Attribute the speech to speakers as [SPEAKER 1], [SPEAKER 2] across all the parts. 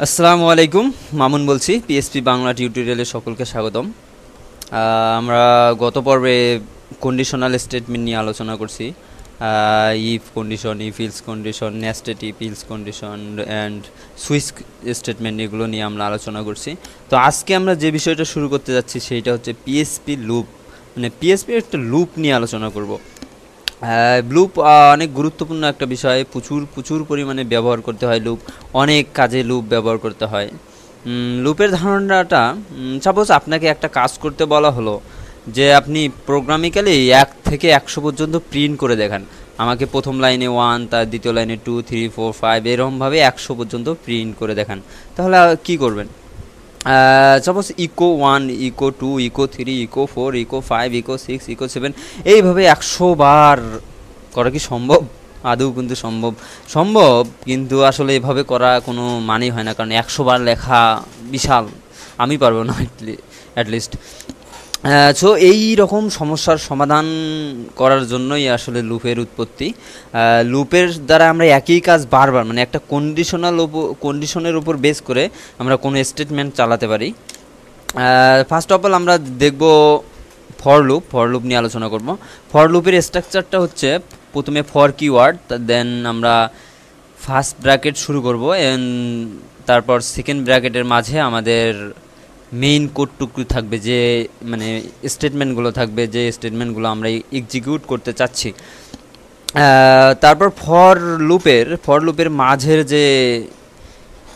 [SPEAKER 1] আসসালামু আলাইকুম, মামুন বলছি। পিএসপি বাংলা টিউটোরিয়ালে সকলকে স্বাগতম। আমরা গত পর্বে কন্ডিশনাল স্টেটমেন্ট নিয়ে আলোচনা করছি। If condition, if else condition, nested if else condition and switch statement, এগুলো নিয়ে আমরা আলোচনা করছি। তো আজকে আমরা যে বিষয়টা শুরু করতে যাচ্ছি সেইটা হচ্ছে পিএসপি লুপ, মানে পিএসপির একটা লুপ নিয়ে আলোচনা করব। লুপ অনেক গুরুত্বপূর্ণ একটা বিষয়। প্রচুর প্রচুর পরিমাণে ব্যবহার করতে হয় লুপ, অনেক কাজে লুপ ব্যবহার করতে হয়। লুপের ধারণাটা, সাপোজ আপনাকে একটা কাজ করতে বলা হলো যে আপনি প্রোগ্রামিক্যালি 1 থেকে 100 পর্যন্ত প্রিন্ট করে দেখান। আমাকে প্রথম লাইনে 1, তার দ্বিতীয় লাইনে 2, 3, 4, 5 এরকমভাবে 100 পর্যন্ত প্রিন্ট করে দেখান। তাহলে কী করবেন? Suppose echo 1, echo 2, echo 3, echo 4, echo 5, echo 6, echo 7 এইভাবে 100 বার করা কি সম্ভব? আদৌ কিন্তু সম্ভব সম্ভব, কিন্তু আসলে এভাবে করা কোনো মানেই হয় না, কারণ 100 বার লেখা বিশাল, আমি পারবো না অ্যাটলিস্ট। সো এই রকম সমস্যার সমাধান করার জন্যই আসলে লুপের উৎপত্তি। লুপের দ্বারা আমরা একই কাজ বারবার, মানে একটা কন্ডিশনের উপর বেস করে আমরা কোনো স্টেটমেন্ট চালাতে পারি। ফার্স্ট অফ অল আমরা দেখব ফর লুপ নিয়ে আলোচনা করব। ফর লুপের স্ট্রাকচারটা হচ্ছে, প্রথমে ফর কিওয়ার্ড, দেন আমরা ফার্স্ট ব্র্যাকেট শুরু করব, তারপর সেকেন্ড ব্র্যাকেটের মাঝে আমাদের মেইন কোডটুকু থাকবে, যে মানে স্টেটমেন্টগুলো থাকবে, যে স্টেটমেন্টগুলো আমরা এক্সিকিউট করতে চাচ্ছি। তারপর ফর লুপের মাঝের যে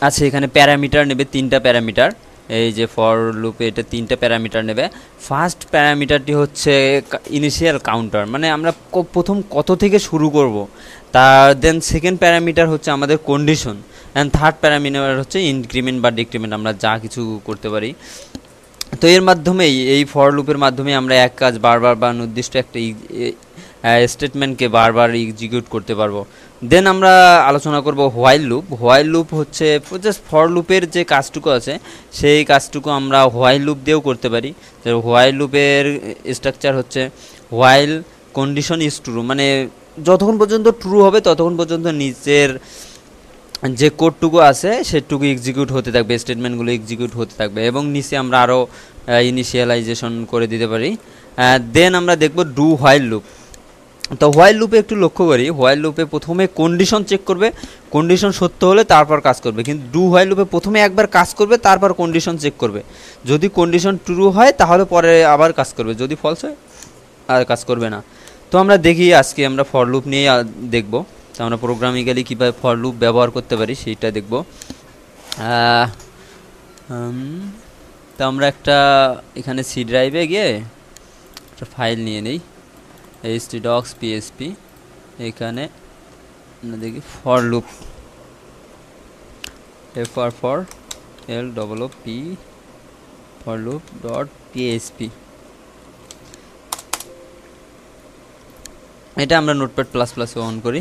[SPEAKER 1] আছে, এখানে প্যারামিটার নেবে 3টা প্যারামিটার। এই যে ফর লুপে এটা 3টা প্যারামিটার নেবে। ফার্স্ট প্যারামিটারটি হচ্ছে ইনিশিয়াল কাউন্টার, মানে আমরা প্রথম কত থেকে শুরু করব। দেন সেকেন্ড প্যারামিটার হচ্ছে আমাদের কন্ডিশন, অ্যান্ড থার্ড প্যারামিটার হচ্ছে ইনক্রিমেন্ট বা ডিক্রিমেন্ট, আমরা যা কিছু করতে পারি। তো এর মাধ্যমেই, এই ফর লুপের মাধ্যমে আমরা এক কাজ বারবার বা নির্দিষ্ট একটা স্টেটমেন্টকে বারবার এক্সিকিউট করতে পারবো। দেন আমরা আলোচনা করব হোয়াইল লুপ হচ্ছে জাস্ট ফর লুপের যে কাজটুকু আছে সেই কাজটুকু আমরা হোয়াইল লুপ দিয়েও করতে পারি। হোয়াইল লুপের স্ট্রাকচার হচ্ছে হোয়াইল কন্ডিশন ইজ ট্রু, মানে যতক্ষণ পর্যন্ত ট্রু হবে ততক্ষণ পর্যন্ত নিচের যে কোডটুকু আছে সেটুকু এক্সিকিউট হতে থাকবে, স্টেটমেন্টগুলো এক্সিকিউট হতে থাকবে, এবং নিচে আমরা আরও ইনিশিয়ালাইজেশন করে দিতে পারি। দেন আমরা দেখব ডু হোয়াইল লুপ। তো হোয়াইল লুপে একটু লক্ষ্য করি, হোয়াইল লুপে প্রথমে কন্ডিশন চেক করবে, কন্ডিশন সত্য হলে তারপর কাজ করবে, কিন্তু ডু হোয়াইল লুপে প্রথমে একবার কাজ করবে, তারপর কন্ডিশন চেক করবে। যদি কন্ডিশন ট্রু হয় তাহলে পরে আবার কাজ করবে, যদি ফলস হয় আর কাজ করবে না। তো আমরা দেখি, আজকে আমরা ফর লুপ নিয়ে দেখব। তো আমরা প্রোগ্রামিক্যালি কীভাবে ফর লুপ ব্যবহার করতে পারি সেইটা দেখব। তো আমরা একটা এখানে সি ড্রাইভে গিয়ে একটা ফাইল নিয়ে নিই, htdocs.php। এখানে আমরা দেখি for loop, for LOOP for loop .php। এটা আমরা নোটপ্যাড প্লাস প্লাসে অন করি।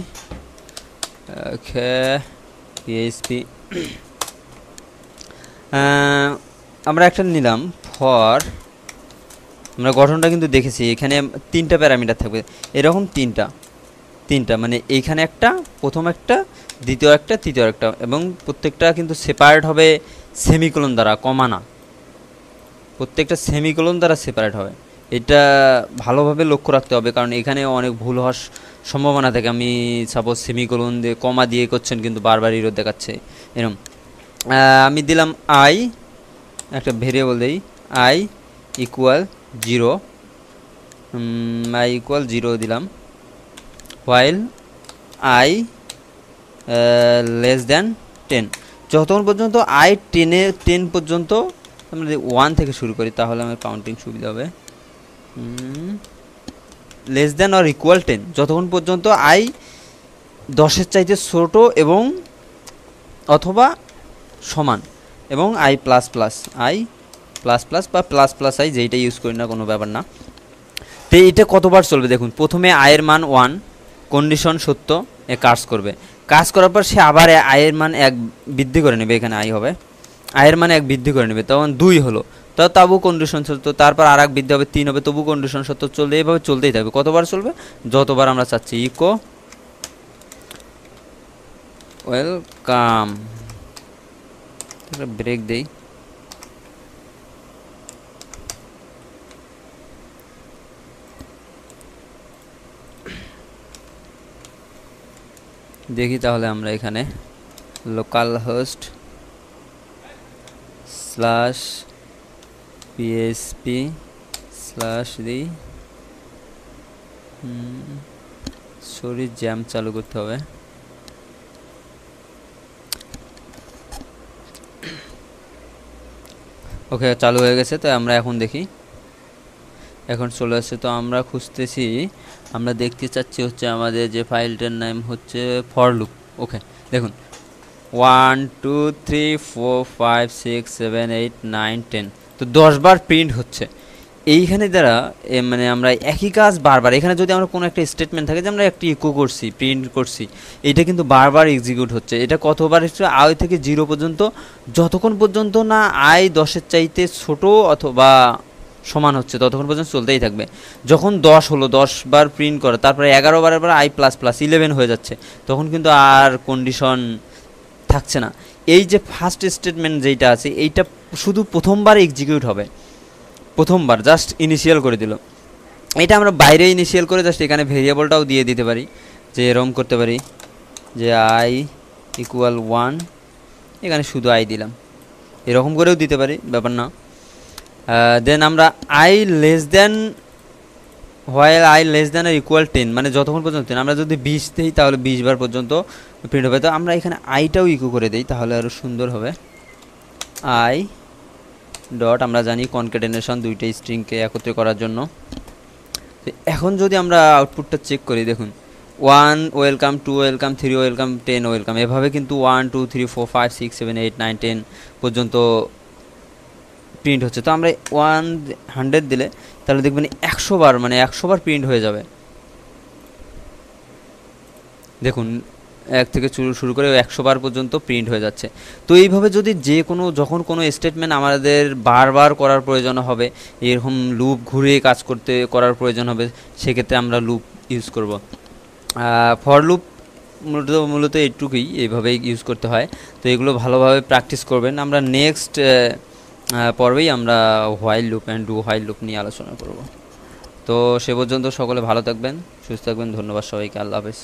[SPEAKER 1] ওকে, PHP আমরা একটা নিলাম ফর। আমরা গঠনটা কিন্তু দেখেছি, এখানে 3টা প্যারামিটার থাকবে, এরকম তিনটা মানে এইখানে একটা, প্রথম একটা, দ্বিতীয় একটা, তৃতীয় একটা, এবং প্রত্যেকটা কিন্তু সেপারেট হবে সেমিকোলন দ্বারা, কমা না, প্রত্যেকটা সেমিকোলন দ্বারা সেপারেট হবে। এটা ভালোভাবে লক্ষ্য রাখতে হবে, কারণ এখানে অনেক ভুল হওয়ার সম্ভাবনা থাকে। আমি সাপোজ সেমিকোলন দিয়ে কমা দিয়ে করছেন কিন্তু বারবার এরর দেখাচ্ছে এরকম। আমি দিলাম আই, একটা ভেরিয়েবল দিই আই ইকুয়াল 0, দিলাম, হোয়াইল আই লেস দ্যান 10। যতক্ষণ পর্যন্ত আই 10 পর্যন্ত, আমরা যদি 1 থেকে শুরু করি তাহলে আমার কাউন্টিং সুবিধা হবে। লেস দ্যান অর ইকুয়াল 10, যতক্ষণ পর্যন্ত আই 10-এর চাইতে ছোট এবং অথবা সমান, এবং আই প্লাস প্লাস বা প্লাস প্লাস আই, যেইটা ইউজ করি না কোনো ব্যাপার না। তো এটা কতবার চলবে দেখুন, প্রথমে আয়ের মান 1, কন্ডিশন সত্য, এ কাজ করবে, কাজ করার পর সে আবার আয়ের মান 1 বৃদ্ধি করে নেবে, এখানে আই হবে, আয়ের মান 1 বৃদ্ধি করে নেবে, তখন 2 হলো, তবু কন্ডিশন সত্য, তারপর আর 1 বৃদ্ধি হবে 3 হবে, তবু কন্ডিশন সত্য, চলবে, এইভাবে চলতেই থাকবে। কতবার চলবে? যতবার আমরা চাচ্ছি। ইকো ওয়েলকাম একটা ব্রেক দেই। দেখি তাহলে আমরা এখানে local host slash PHP slash দিই। সরি, জ্যাম চালু করতে হবে। ওকে, চালু হয়ে গেছে। তো আমরা এখন দেখি, এখন চলে আসছে। তো আমরা খুঁজতেছি, আমরা দেখতে চাচ্ছি হচ্ছে আমাদের যে ফাইলটার নাম হচ্ছে ফর লুপ। ওকে, দেখুন 1 2 3 4 5 6 7 8 9 10, তো 10 বার প্রিন্ট হচ্ছে এইখানে দ্বারা। মানে আমরা একই কাজ বারবার, এখানে যদি আমরা কোনো একটা স্টেটমেন্ট থাকে যে আমরা একটি ইকো করছি, প্রিন্ট করছি, এটা কিন্তু বারবার এক্সিকিউট হচ্ছে। এটা কতবার হচ্ছে? আই থেকে 0 পর্যন্ত, যতক্ষণ পর্যন্ত না আই 10-এর চাইতে ছোট অথবা সমান হচ্ছে ততক্ষণ পর্যন্ত চলতেই থাকবে। যখন 10 হলো, 10 বার প্রিন্ট করে, তারপরে 11 বারের পর আই প্লাস প্লাস 11 হয়ে যাচ্ছে, তখন কিন্তু আর কন্ডিশন থাকছে না। এই যে ফার্স্ট স্টেটমেন্ট যেটা আছে, এইটা শুধু প্রথমবার এক্সিকিউট হবে, প্রথমবার জাস্ট ইনিশিয়াল করে দিল। এটা আমরা বাইরে ইনিশিয়াল করে জাস্ট এখানে ভেরিয়েবলটাও দিয়ে দিতে পারি, যে এরকম করতে পারি যে আই ইকুয়াল 1, এখানে শুধু আই দিলাম, এরকম করেও দিতে পারি, ব্যাপার না। দেন আমরা I less than, while I less than or equal 10, মানে যতক্ষণ পর্যন্ত 10, আমরা যদি 20 দিই তাহলে 20 বার পর্যন্ত প্রিন্ট হবে। তো আমরা এখানে আইটাও ইকো করে দিই, তাহলে আরও সুন্দর হবে। আই ডট, আমরা জানি কনকেটেনেশন দুইটা স্ট্রিংকে একত্রে করার জন্য। এখন যদি আমরা আউটপুটটা চেক করি, দেখুন 1 ওয়েলকাম, 2 ওয়েলকাম, 3 ওয়েলকাম, 10 ওয়েলকাম, এভাবে কিন্তু 1 2 3 4 5 6 7 8 9 10 পর্যন্ত প্রিন্ট হচ্ছে। তো আমরা 100 দিলে তাহলে দেখবেন 100 বার, মানে 100 বার প্রিন্ট হয়ে যাবে। দেখুন 1 থেকে শুরু করে 100 বার পর্যন্ত প্রিন্ট হয়ে যাচ্ছে। তো এইভাবে যদি যে কোনো, যখন কোনো স্টেটমেন্ট আমাদের বারবার করার প্রয়োজন হবে, এরকম লুপ ঘুরে কাজ করার প্রয়োজন হবে, সেক্ষেত্রে আমরা লুপ ইউজ করব। ফর লুপ মূলত এইটুকুই, এইভাবেই ইউজ করতে হয়। তো এগুলো ভালোভাবে প্র্যাকটিস করবেন। আমরা নেক্সট পর্বেই আমরা while loop and do while loop নিয়ে আলোচনা করব। তো সে পর্যন্ত সকলে ভালো থাকবেন, সুস্থ থাকবেন। ধন্যবাদ সবাইকে, আল্লাহ হাফেজ।